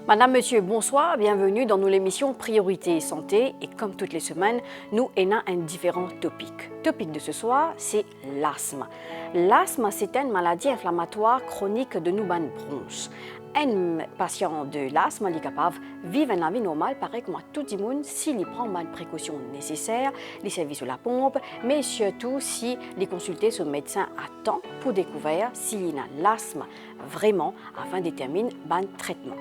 Madame, Monsieur, bonsoir, bienvenue dans l'émission Priorité Santé et comme toutes les semaines, nous avons un différent topic. Le topic de ce soir, c'est l'asthme. L'asthme, c'est une maladie inflammatoire chronique de nos bronches. Un patient de l'asthme est capable de vivre une vie normale, pareil comme tout le monde, s'il prend les précautions nécessaires, les services sur la pompe, mais surtout s'il consulte son médecin à temps pour découvrir s'il a l'asthme vraiment afin de déterminer le traitement.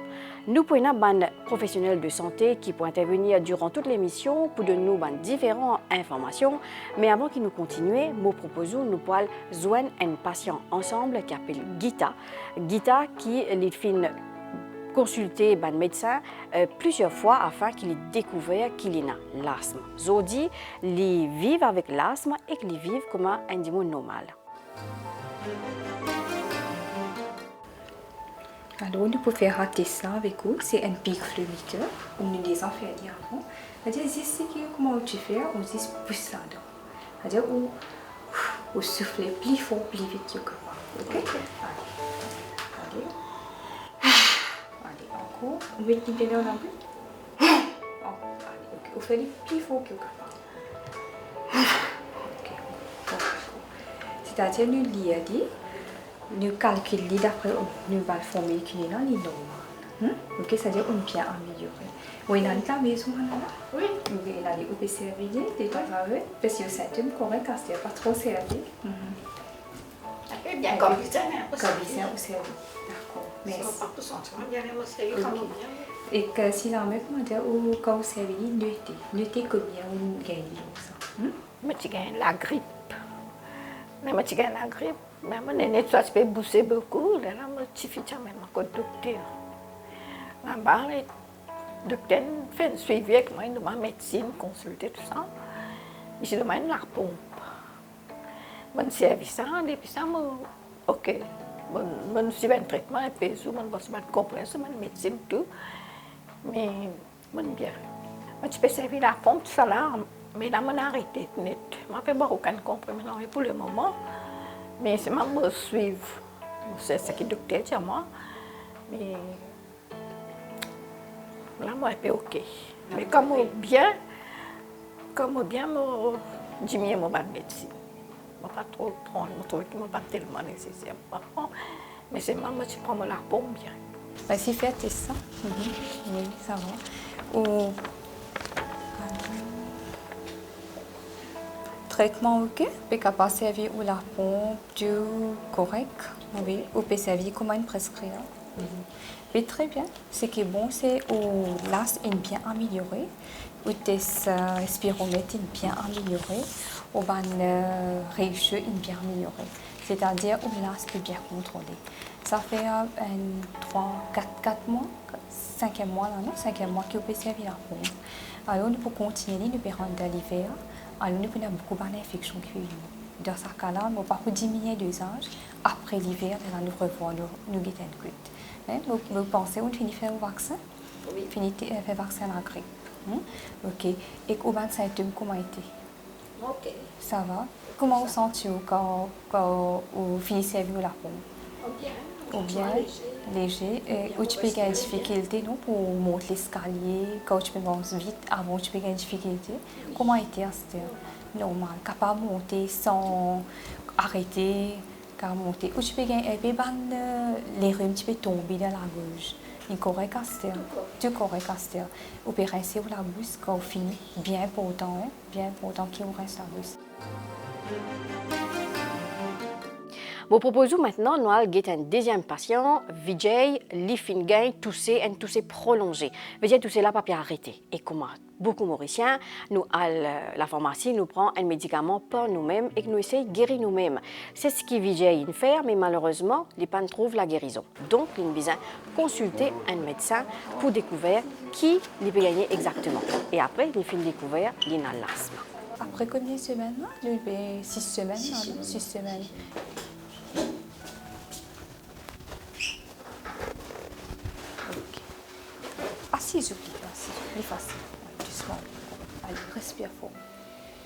Nous avons un professionnel de santé qui peut intervenir durant toute l'émission pour donner nous différentes informations. Mais avant que nous continuions, nous proposons nous pouvons joindre un patient ensemble qui s'appelle Gita. Gita qui est fin consulter le médecin plusieurs fois afin qu'il découvre qu'il a l'asthme. Aujourd'hui, ils vivent avec l'asthme et qu'ils vivent comme un individu normal. Alors, nous pouvons faire un test avec vous. C'est un pic flumiteur. Nous les avons fait avant. C'est comment tu fais, on dit pousse ça. C'est-à-dire, on souffle plus fort, plus vite que moi. Ok? Allez. Allez, encore. On met le pied dans la bouche. Allez, ok. On fait plus fort que moi. Ok. C'est-à-dire, nous lisons. Nous calculons d'après nous allons former qu'il est normal. Ok, c'est-à-dire qu'on peut améliorer. Oui, dans la maison, oui. Oui, il a des observer, des travaux, parce que c'est un correct, c'est pas trop servi. Bien comme ça, aussi. D'accord. Mais c'est pas pour sentir bien les et que si la même dire ou quand vous savez notez combien on gagne ça. Moi tu gagnes la grippe. Moi tu gagnes la grippe. Mais mon aîné, ça se fait bousser beaucoup. Là, moi, tu fais même un docteur. Le docteur fait un suivi avec moi, de ma médecine, consulter tout ça. Je demande la pompe. Mon service, et puis ça, ok. Mon suivi un traitement, et puis je me comprends, mon médecine, tout. Mais, mon bien. Moi, tu peux servir la pompe, tout ça là, mais là, mon arrêté net. Je ne fais pas aucun comprimé pour le moment. Mais c'est moi qui suivre. C'est ce que le docteur dit à moi. Mais là, moi, je suis OK. Mais comme bien, je diminue mon médecine. Je ne vais pas trop prendre, je trouve que je pas tellement nécessaire. Mais c'est moi qui prends la pompe bien. Bah, si fait ça. Oui, ça va. Ou traitement ok, puis capable servir ou la pompe du correct, oui, ou peut servir comme une prescription. Mais très bien. Ce qui est bon, c'est où l'asthme est bien amélioré, où tes spiromètres est bien amélioré, où ban réussi est bien amélioré. C'est-à-dire où l'asthme est bien contrôlé. Ça fait 4 mois, 5e mois, non, 5e mois qu'on peut servir la pompe. Alors, nous pouvons continuer, nous pouvons rendre l'hiver. Alors, nous avons beaucoup d'infections qui viennent. Dans ce cas-là, nous ne pouvons pas diminuer le dosage. Après l'hiver, nous revoyons, nous guettons une grippe. Vous pensez qu'on finit faire le vaccin? Oui. Finit faire le vaccin à la grippe. Ok. Et comment ça a été? Comment a été? Ok. Ça va. Comment vous sentez-vous quand vous finissez avec la pompe? Bien. Ou bien léger. Ou tu peux avoir des difficultés pour monter l'escalier, quand tu peux monter vite, avant tu peux avoir des difficultés. Comment était c'était normal, capable de monter sans arrêter, capable de monter. Ou tu peux avoir les rhumes, tu peux tomber dans la bouche. C'est correct à ce tout correct à ce Ou peut rester la bouche quand vous finissez, bien important qu'il vous reste la bouche. Vous proposons maintenant, nous allons un deuxième patient, Vijay, Lifingen, toussé prolongé. Vijay, toussé là, pas arrêté. Et comme beaucoup de Mauriciens, nous à la pharmacie, nous prenons un médicament pour nous-mêmes et que nous essayons de guérir nous-mêmes. C'est ce qui Vijay fait, mais malheureusement, les pas trouvent la guérison. Donc, il besoin consulter un médecin pour découvrir qui il peut gagner exactement. Et après, il finit de découvrir qu'il a l'asthme. Après combien de semaines? 6 semaines. 6 semaines. Assis, j'oublie, assis. C'est facile. Doucement. Allez, respire fort.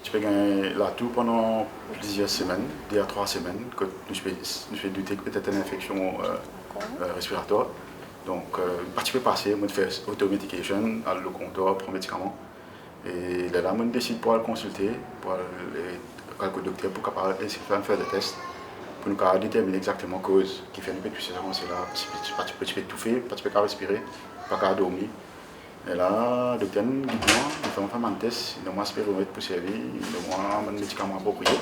Tu peux gagner la toux pendant plusieurs semaines, 2 à 3 semaines, que nous fais douter que peut-être une infection respiratoire. Donc, tu peux passer, on fait automedication, à le comptoir, prendre médicaments. Et là, on décide pour aller consulter, pour aller le docteur, pour faire des tests, pour nous déterminer exactement la cause qui fait que tu sais c'est là. Tu peux étouffer, tu peux pas respirer, pas dormir. Et là, le docteur nous dit bien, il fait un test, il nous spiromètre pour servir, il nous un médicament approprié.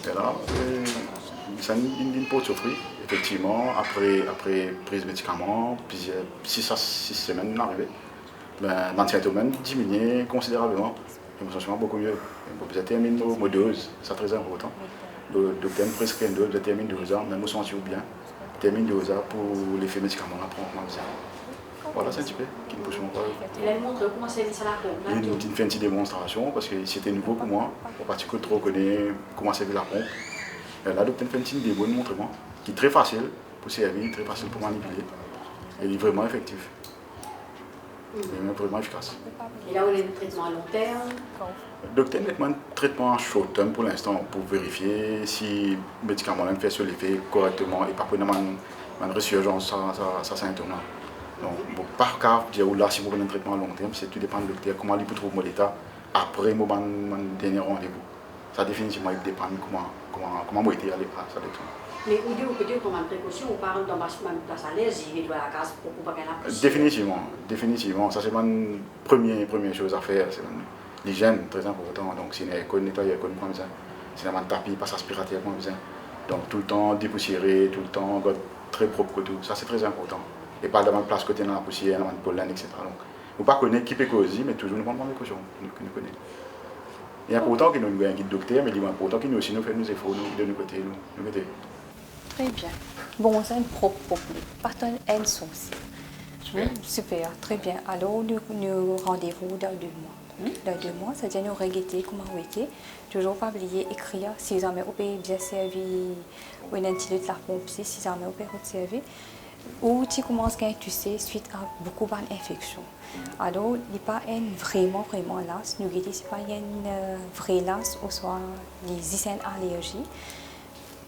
Et là, ça nous peut souffrir. Effectivement, après prise de médicaments, 6 à 6 semaines, nous arrivons. Dans ces domaines, diminuer considérablement. Je me sens beaucoup mieux. Vous terminez nos doses, c'est très important. Le docteur prescrit une dose, vous terminez 2 heures, même vous sentez bien. Termine 2 heures pour l'effet médicament, prendre. Voilà, c'est un petit peu qui me pousse mon problème. Il a montré comment c'est ça la pompe. Il fait une petite démonstration parce que c'était nouveau pour moi. En particulier, trop connaître comment c'est la pompe. Là, le docteur fait une petite démo, montre-moi, qui est très facile pour servir, très facile pour manipuler. Et il est vraiment effectif. Il est vraiment efficace. Et là, où il y a un traitement à long terme. Le docteur a un traitement short term pour l'instant pour vérifier si le médicament fait sur l'effet correctement et pas pour une résurgence ça symptôme. Donc, par cas, dire là, si vous voulez un traitement à long terme, c'est tout dépend du docteur, comment il peut trouver mon état après mon dernier rendez-vous. Ça définitivement il dépend comment moi été à l'épreuve, ça dépend. Mais on peut dire comme une précaution, on parle d'un bâtiment de place à l'aise, il doit la case pour pas gagner la poussière. Définitivement. Ça c'est une première chose à faire. L'hygiène très important. Donc si on nettoie, comme ça, si on a un tapis, pas aspirateur comme ça. Donc tout le temps dépoussiérer, tout le temps très propre tout. Ça c'est très important. Et pas dans une place côté dans la poussière, dans le pollen, etc. Donc, nous ne connaissons pas qui peut causer, mais toujours nous prenons des précautions que nous connaissons. Il est important que nous ayons un guide docteur, mais il est important que nous aussi nous fassions nos efforts de nos côtés. Très bien. Bon, c'est un propre, pas un souci. Super, très bien. Alors, nous rendez-vous dans 2 mois. Dans 2 mois, c'est-à-dire nous regretter comment on était. Toujours pas oublier écrire si jamais on peut bien servi ou une antidote la pompe, si jamais on peut servir. Ou tu commences quand tu sais suite à beaucoup d'infections. Alors, il n'y a pas vraiment las. Nous guettons pas une vraie las ou soit les allergies.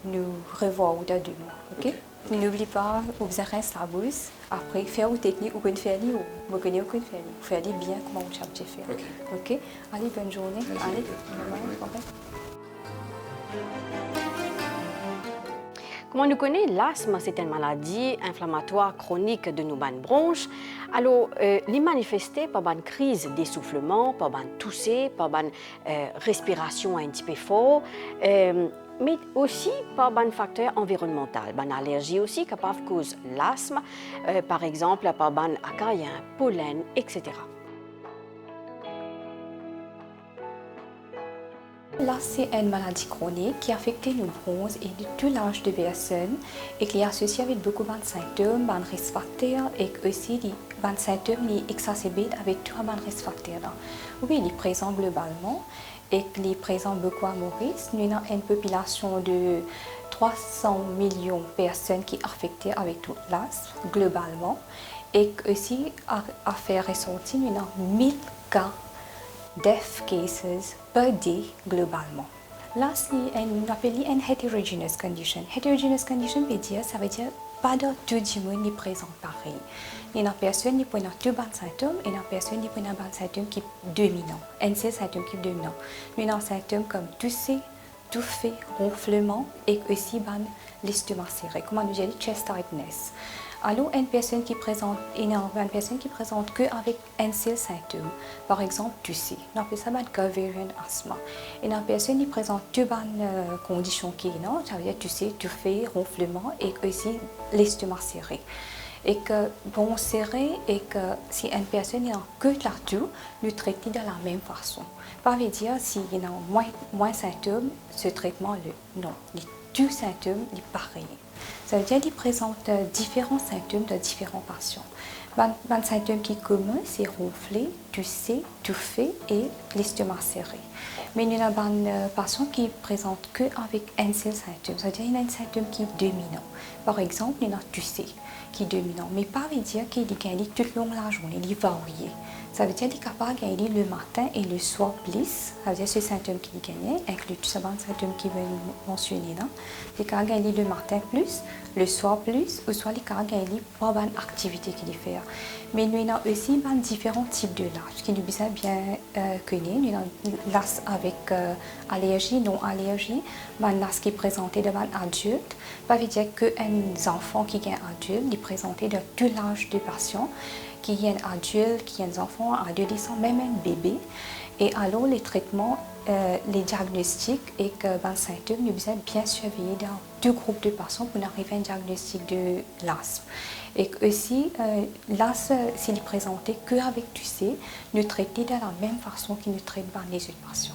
Nous revoyons dans 2 mois, ok? N'oublie pas, vous avez la bouche. Après, faire une technique ou une faire ou vous connaissez aucune faire. Vous faites bien comment vous savez faire. Ok? Allez, bonne journée. Allez. Comme on nous connaît, l'asthme, c'est une maladie inflammatoire chronique de nos bronches. Alors, les manifestés par une crise d'essoufflement, par une toussée, par une respiration un petit peu fort, mais aussi par un facteur environnemental. Une allergie aussi capable de causer l'asthme, par exemple par un acarien, pollen, etc. Là, c'est une maladie chronique qui affecte nos bronches et de tout l'âge de personnes et qui est associée avec beaucoup de symptômes, de risques facteurs et aussi des symptômes exacerbés avec tous les risques facteurs. Oui, il est présent globalement et il est présent beaucoup à Maurice. Nous avons une population de 300 millions de personnes qui sont affectées avec tout l'asthme globalement et aussi à faire ressortir, nous avons 1000 cas death cases per day globalement. Là, c'est on appelle une heterogeneous condition. Heterogeneous condition veut dire, ça veut dire pas de tout le monde est présent pareil. Il y a une personne qui peut avoir deux bons symptômes et une personne qui peut avoir un symptôme qui est dominant. Un seul symptôme qui est dominant. Nous avons un symptôme comme tousser, touffer, ronflement et aussi l'estomac serré. Comment nous dire chest tightness. Alors, une personne qui présente qu'avec un seul symptôme, par exemple, tousser, on appelle ça covariant asthma. Et une personne qui présente deux bonnes conditions qui sont, ça veut dire tousser, touffer, ronflement et aussi l'estomac serré. Et que bon serré et que si une personne n'a que là-tout, nous traitons de la même façon. Pas veut dire s'il y a moins de symptômes, ce traitement non, les deux symptômes sont pareils. Ça veut dire qu'ils présentent différents symptômes de différents patients. Les symptômes qui sont communs, c'est ronfler, tousser, touffer et l'estomac serré. Mais il y a des patients qui ne présentent qu'avec un seul symptôme. C'est-à-dire qu'il y a un symptôme qui est dominant. Par exemple, il y a tousser qui est dominant. Mais pas veut dire qu'il est tout le long de la journée, il est varié. Ça veut dire qu'il est capable de gagner le matin et le soir plus. Ça veut dire ce symptôme qu'il gagne, inclut tous ces symptômes qu'il veut mentionner là. Il est capable de gagner le matin plus, le soir plus, ou soit il est capable de gagner par une activité qu'il fait. Mais nous avons aussi différents types de l'asthme qui nous sont bien connus. Nous avons l'asthme avec allergie, non allergie, l'asthme qui est présenté devant un adulte. Ça veut dire qu'un enfant qui est adulte est présenté de tout l'âge du patient, qui est un adulte, qui est un enfant, un adolescent, même un bébé. Et alors les traitements, les diagnostics et les symptômes, nous devons bien surveiller dans deux groupes de patients pour arriver à un diagnostic de l'asthme. Et aussi, l'asthme, s'il est présenté qu'avec tousser, nous traitons de la même façon que nous traitons les autres patients.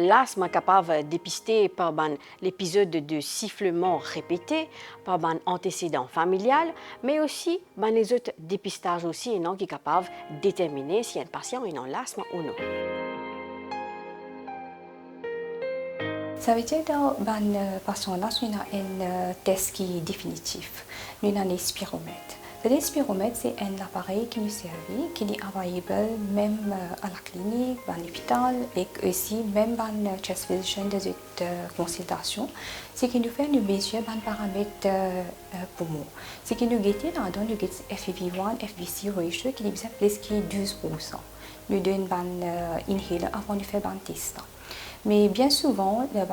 L'asthme est capable de dépister par l'épisode de sifflement répété, par un antécédent familial, mais aussi les autres dépistages aussi, qui est capable de déterminer si un patient est en l'asthme ou non. Ça veut dire que dans le patient là, nous avons un test qui est définitif. Nous avons un spiromètre. Le spiromètre, c'est un appareil qui nous sert, qui est available même à la clinique, à l'hôpital et aussi même dans le chest physician de cette consultation. C'est qui nous fait nous mesurer les paramètres poumons. C'est qui nous guette dans le FEV1, FVC ratio qui est plus que 12%. Nous donnons un inhaler avant de faire un test. Mais bien souvent, la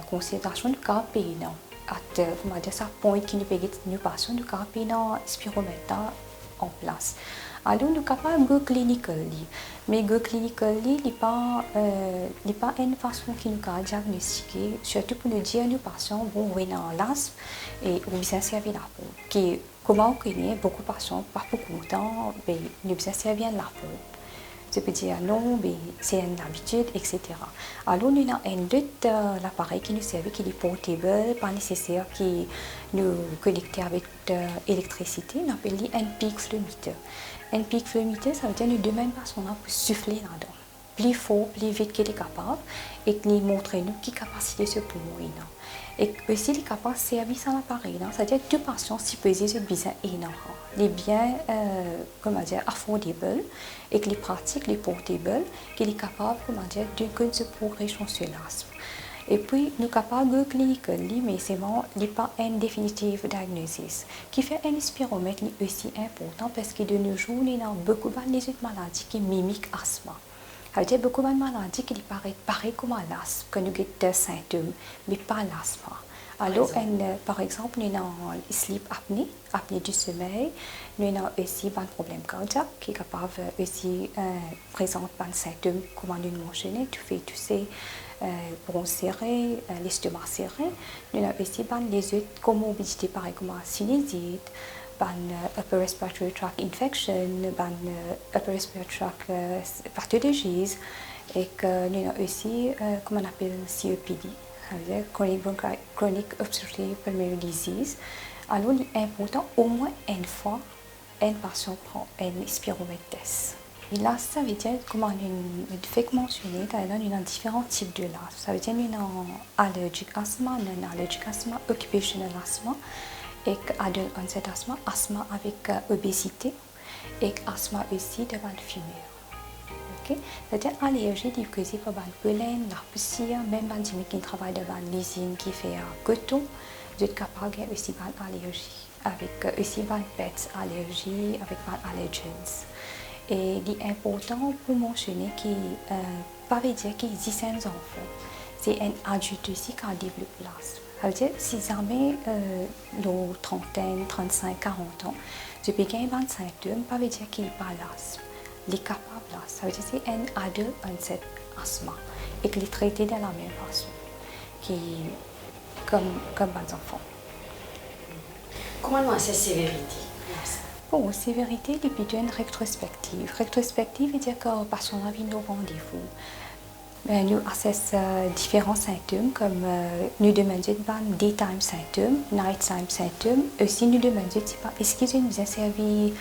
consultation du cas payant. Ça point qui nous permet de passer du cas payant spiromètre en place. Alors, nous sommes capables de clinical. Mais le clinical n'est pas une façon qui nous a diagnostiqué, surtout pour nous dire aux patients, bon, oui, dans l'asthme et on besoin servir la pompe. Comment on connaît beaucoup de patients, pas beaucoup de temps, nous besoin servir la pompe. Je peux dire non, mais c'est une habitude, etc. Alors, nous avons un autre appareil qui nous sert, qui est portable, pas nécessaire, qui nous connecte avec l'électricité. On appelle un peak flow meter. Un peak flow meter, ça veut dire que nous demandons à son pour souffler là-dedans. Plus fort, plus vite qu'il est capable, et qu'il montre nous quelle capacité ce poumon. Et aussi, il est capable de servir à l'appareil. C'est-à-dire que tout patient, si pesé, c'est bien énorme. Il est bien, affordable et que les pratiques, les portables, qu'il est capable, de se progression sur l'asthme. Et puis, nous sommes capables de clinical, mais c'est n'est pas une définitive diagnosis. Qui fait un spiromètre est aussi important parce que de nos jours, il y a beaucoup de maladies qui mimiquent l'asthme. Il y a beaucoup de maladies qui paraissent pareilles comme l'asthme, que nous avons des symptômes, mais pas l'asthme. Alors, par exemple, nous avons sleep apnée, apnée du sommeil. Nous avons aussi un problème cardiaque qui est capable aussi présenter des symptômes, comme nous l'avons mentionné, tousser, bronches serrés, l'estomac serré. Nous avons aussi les autres comorbidités, pareilles comme la sinusite, upper respiratory tract infection, upper respiratory tract pathologies, et que nous avons aussi, comme on appelle COPD. Chronic Obstructive Pulmonary Disease. Alors, il est important au moins une fois un patient prend un spiromètre test. Et là, ça veut dire, comme on fait mentionner, il y a différents types de l'asthme. Ça veut dire qu'il y a allergic asthma, non-allergic asthma, occupational asthma, et adult onset asthma, asthme avec obésité, et asthme aussi devant le fumeur. C'est-à-dire l'allergie est causée par le pollen, la poussière, même les gens qui travaillent devant l'usine qui fait coton, vous êtes capable de aussi une allergie, avec aussi une pet allergie, avec des allergens. Et il est important pour mentionner que pas veut dire qu'il existe un enfant. C'est un adulte aussi qui développe l'asthme. Ça veut dire si jamais nos trentaine, 35, 40 ans, je peux gagner 25 symptômes, pas veut dire qu'il n'est pas l'asthme. Il est capable d'asthme. Ça veut dire que c'est un adulte onset asthma et qu'il est traité de la même façon comme les enfants. Comment on assesse sévérité? Bon, sévérité, c'est plutôt une rétrospective. Rétrospective veut dire que la personne a vu nos rendez-vous. Nous assessons différents symptômes comme nous demandons daytime symptômes, nighttime symptômes. Aussi, nous demandons est-ce qu'ils ont bien servi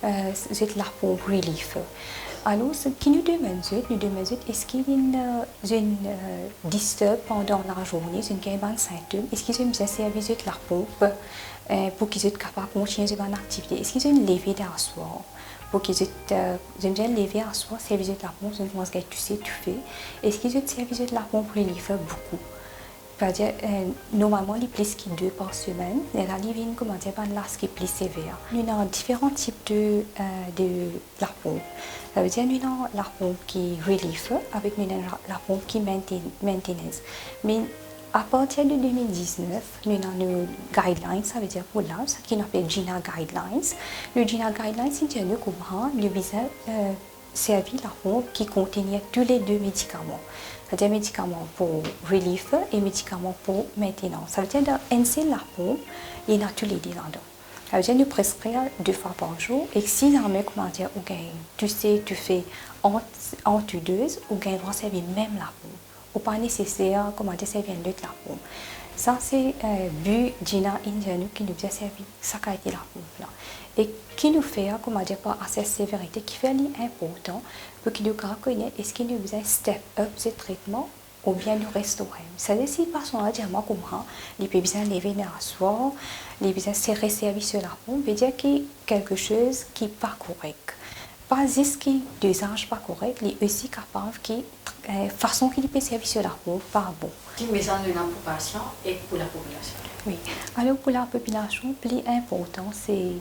la pompe relief. Alors, ce qui nous demandons est-ce qu'il y a une disturb pendant la journée, une gamme de symptômes, est-ce qu'ils ont bien servi la pompe pour qu'ils soient capables de continuer leur activité, est-ce qu'ils ont une levée à soir pour qu'ils aient bien levé à soir, service de la pompe, ils commencent à tousser, étouffer. Est-ce qu'ils ont service de la pompe relief beaucoup? C'est-à-dire, normalement, il plus que 2 par semaine. Et là, il vient comment dire, là, ce qui est plus sévère. Nous avons différents types de la pompe. Ça veut dire, nous avons la pompe qui est relief, avec nous avons la pompe qui est maintenance. Mais à partir de 2019, nous avons nos guidelines, ça veut dire pour là, ce qu'on appelle GINA Guidelines. Le GINA Guidelines, c'est nous comprend le visa servir la pompe qui contenait tous les 2 médicaments. C'est-à-dire médicaments pour relief et médicaments pour maintenance. Ça veut dire dans un seul la pompe, il y en a tous les 2 là-dedans. Ça veut dire nous prescrire 2 fois par jour et si jamais, comment dire, tu sais, tu fais entre 2, ou gain va servir même la pompe. Ou pas nécessaire, comment dire, servir l'autre la pompe. Ça, c'est but Gina Indiano qui nous a servi, ça a été la pompe là. Et qui nous fait, comment dire, par assez sévérité, qui fait l'important pour qu'il nous reconnaisse est-ce qu'il nous besoin step up ce traitement ou bien nous restaurer. C'est-à-dire, si personne dire, moi, comment, il peut bien lever à soir, il peut bien serrer service sur la pompe, veut dire qu'il y a quelque chose qui n'est pas correct. Pas juste qui dosage pas correct, il est aussi capable qui façon qu'il peut servir sur la pompe pas bon. Quel message de la population et pour la population? Oui. Alors pour la population, le plus important, c'est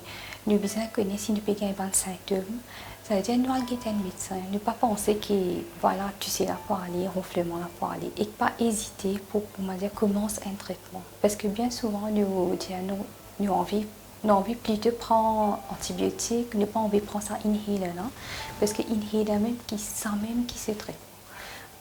nous besoin connaître si nous pouvons gagner 25 symptômes. Ça veut dire nous allons un médecin, ne pas penser que voilà, tu sais là pour aller, ronflement là pour aller, et pas hésiter pour dire commence un traitement. Parce que bien souvent nous envie plutôt prendre antibiotiques, ne pas envie de prendre ça inhaler là, parce que inhaler même qui sent même qui se traite.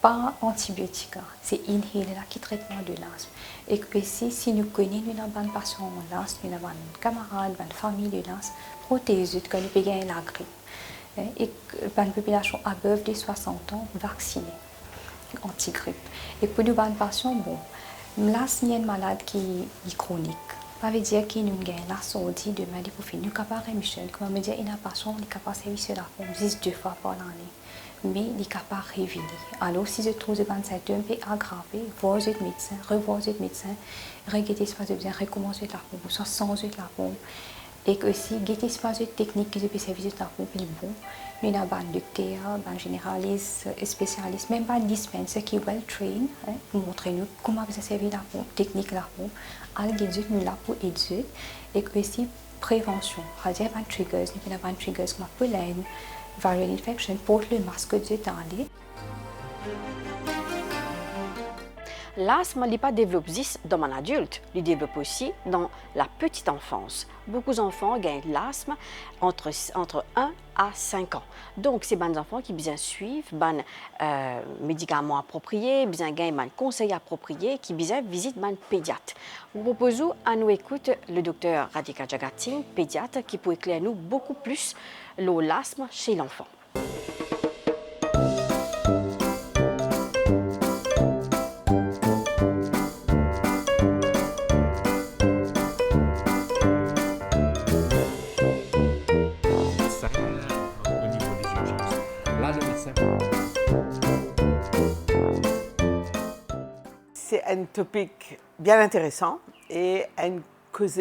Pas antibiotique, c'est inhaler là qui traitement de l'asthme. Et que si nous connaissons une bonne patient en l'asthme, une bonne camarade, une famille de l'asthme, protégez que nous pouvons gagner la grippe. Et une population à bœuf de 60 ans vaccinée anti-grippe. Et pour nous bonnes patients, bon, l'asthme est une maladie qui est chronique. Ça veut dire qu'il nous gagne la sortie de maladie pour finir. Nous sommes capables de remission. Comme me dire, une patient est capable de servir la pompe 2 fois par l'année. Mais il est capable de revenir. Alors, si je trouve que les symptômes peuvent aggraver, voir le médecin, revoir le médecin, regarder si je bien recommencer la pompe, soit sans la pompe. Et aussi, guetter si la technique qui peut servir la pompe est bon. Nous avons un docteur, un généraliste, un spécialiste, même un dispensaire qui est well trained, pour montrer nous comment vous servir la pompe, technique la pompe. Alors, nous là pour aider. Et aussi, prévention. C'est-à-dire, un triggers, nous avons un triggers comme la pollen, viral infection, porte le masque de temps. L'asthme n'est pas développé juste dans un adulte, il développe aussi dans la petite enfance. Beaucoup d'enfants gagnent l'asthme entre 1 à 5 ans. Donc, c'est des enfants qui besoin suivre des médicaments appropriés, besoin gagner des conseils appropriés, qui besoin visiter des pédiatres. Nous proposons à nous écouter le docteur Radhika Jagating, pédiatre, qui peut éclairer nous beaucoup plus l'asthme chez l'enfant. C'est un topic bien intéressant et une cause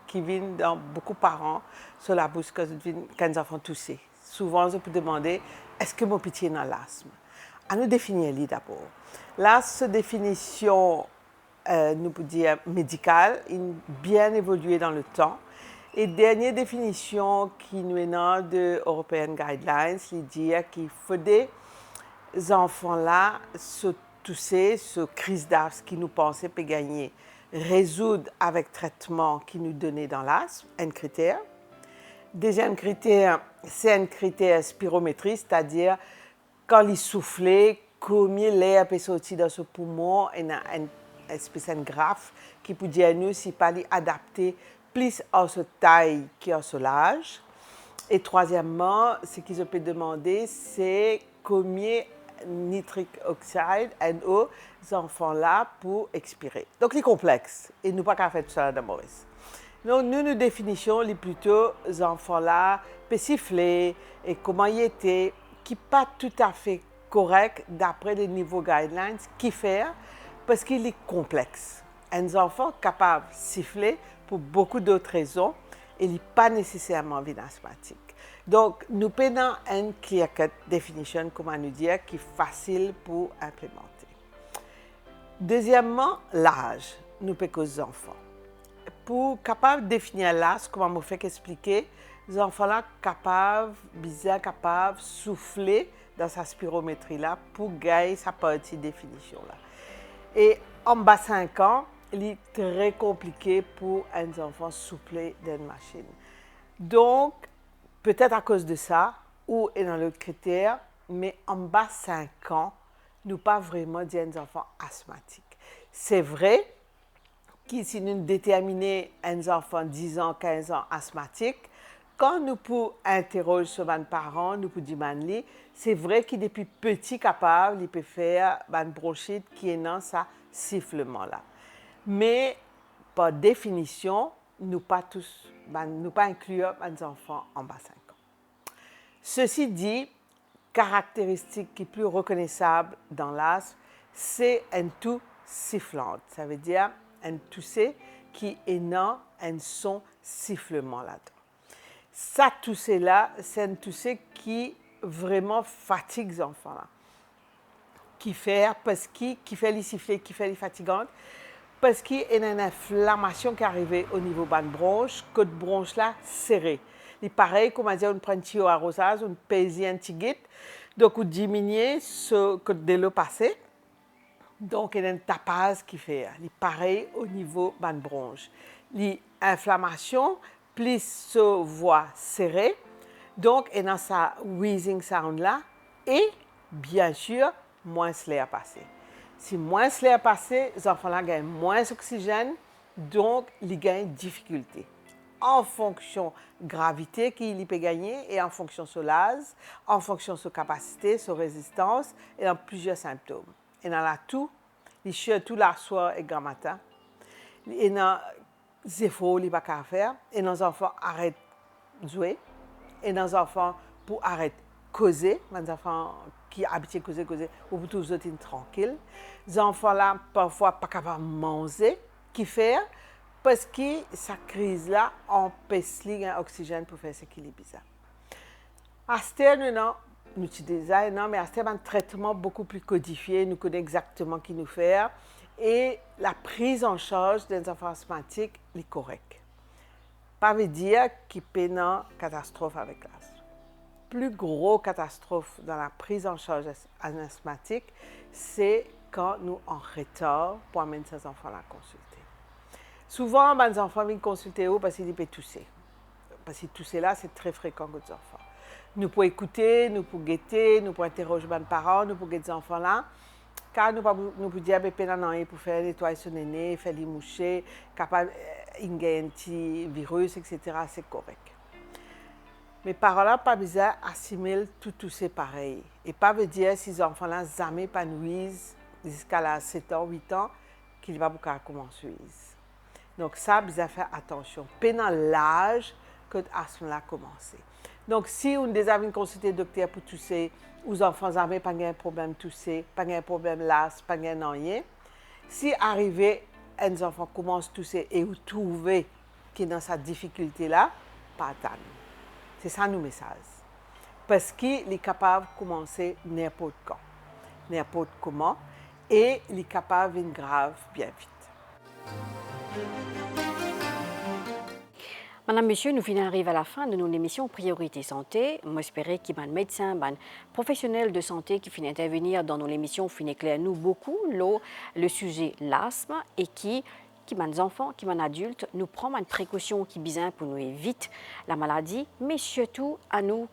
qui vient dans beaucoup de parents sur la bouche quand les enfants toussent. Souvent, je peux demander est-ce que mon petit a l'asthme? À nous définir d'abord. L'asthme, définition, nous peut dire médicale, bien évoluée dans le temps Et dernière définition qui nous est dans de European Guidelines, il dit qu'il faut des enfants-là se tousser, ce crise d'asthme qui nous pensait peut gagner, résoudre avec traitement qui nous donnait dans l'asthme, un critère. Deuxième critère, c'est un critère spirométrie, c'est-à-dire quand il soufflait, combien l'air peut sortir dans ce poumon, et une espèce de graphe qui peut dire nous si pas adapté plus à ce taille qu'à ce l'âge. Et troisièmement, ce qu'ils peut demander, c'est combien nitric oxide, NO, ces enfants-là pour expirer. Donc, les complexes. Et nous pas qu'à faire tout ça dans Maurice. Donc, nous définissons les plutôt les enfants-là, peut siffler et comment ils étaient, qui pas tout à fait correct d'après les niveaux guidelines, qui faire parce qu'il est complexe. Un enfant capable de siffler pour beaucoup d'autres raisons, il n'est pas nécessairement asthmatique. Donc, nous prenons une clear-cut definition, comment nous dire, qui est facile pour implémenter. Deuxièmement, l'âge. Nous prenons aux enfants. Pour capable de définir l'âge, comme on fait expliquer, les enfants-là bizarre capables de souffler dans sa spirométrie-là pour gagner sa partie définition-là. Et en bas de 5 ans, il est très compliqué pour un enfant souffler dans une machine. Donc, peut-être à cause de ça, ou dans l'autre critère, mais en bas de 5 ans, nous pas vraiment dire un enfant asthmatique. C'est vrai que si nous déterminons un enfant 10 ans, 15 ans asthmatique, quand nous pouvons interroger sur les parents, nous pouvons dire c'est vrai qu'il est depuis petit capable, il peut faire une bronchite qui est dans ce sifflement-là. Mais par définition, nous pas inclure les enfants en bas de 5 ans. Ceci dit, caractéristique qui est plus reconnaissable dans l'asthme, c'est un tout sifflant. Ça veut dire un toussé qui est dans un son sifflement là-dedans. Ça toussé-là, c'est un toussé qui vraiment fatigue les enfants-là. Qui fait les siffler, qui fait les fatigantes, parce qu'il y a une inflammation qui arrive au niveau de la bronche, que la bronche là serrée. C'est pareil, comme on dit, on prend un tuyau arrosage, on pèse un petit guide, donc on diminue ce que de l'eau passée. Donc, il y a un tapage qui fait. C'est pareil au niveau de la bronche. L'inflammation, plus se voit serrée, donc il y a sa wheezing sound là, et bien sûr, moins l'air passé. Si moins l'air passé, les enfants-là gagnent moins d'oxygène, donc ils gagnent difficulté. En fonction de la gravité qu'il peut gagner et en fonction de l'âge, en fonction de sa capacité, sa résistance, et dans plusieurs symptômes. Et dans la toux, il chute tout la soir et grand matin. Et dans les efforts, il n'y a pas qu'à faire. Et nos enfants arrêtent de jouer. Et nos enfants pour arrêter de causer. Les enfants qui habitent causer, ou pour tous autres tranquilles. Les enfants là, parfois, pas capables de manger. Qui faire? Parce que cette crise-là empêche l'oxygène pour faire ce qu'il est bizarre. À ce terme, nous utilisons, mais à ce terme, un traitement beaucoup plus codifié, nous connaissons exactement ce qu'il nous fait. Et la prise en charge des enfants asthmatiques est correcte. Pas veut dire qu'il y a une catastrophe avec l'asthme. Plus gros catastrophe dans la prise en charge asthmatique, c'est quand nous en retard pour amener ces enfants-là à consulter. Souvent, les enfants viennent consulter parce qu'ils peuvent tousser. Parce que tousser là, c'est très fréquent pour les enfants. Nous pouvons écouter, nous pouvons guetter, nous pouvons interroger les parents, nous pouvons guetter les enfants là. Car nous pouvons dire que nous pour faire nettoyer son nez, faire les moucher, capable d'engager un petit virus, etc. C'est correct. Mais par là, pas besoin d'assimiler tout c'est pareil. Et pas veut dire si les enfants là jamais épanouissent jusqu'à 7 ans, 8 ans, qu'ils ne vont pas commencer. Donc ça, besoin faire attention. Pendant l'âge que l'asthme a commencé. Donc si on a une consulté docteur pour tousser, aux enfants n'avaient pas de problème tousser, pas de problème l'asthme, pas de rien. Si arrivé, un enfant commence à tousser et vous trouvez qu'il est dans cette difficulté-là, pas attendre. C'est ça nos messages. Parce qu'il est capable de commencer n'importe quand, n'importe comment, et il est capable de grave bien vite. Madame, Monsieur, nous arrivons à la fin de nos émissions Priorité Santé. Moi, j'espère qu'il y a un médecin, un professionnel de santé qui finit intervenir dans nos émissions, finit éclairer nous beaucoup le sujet l'asthme et qui les enfants, qui les adultes, nous prend une précaution qui besoin pour nous éviter la maladie, mais surtout à nous,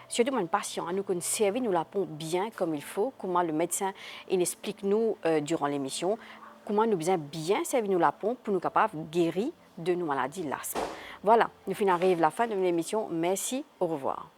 surtout les patients, à nous qu'on servir nous la pompe bien comme il faut, comment le médecin il explique nous durant l'émission, comment nous besoin bien servir nous la pompe pour nous capables de guérir de nos maladies l'asthme. Voilà, nous arrivons à la fin de l'émission. Merci, au revoir.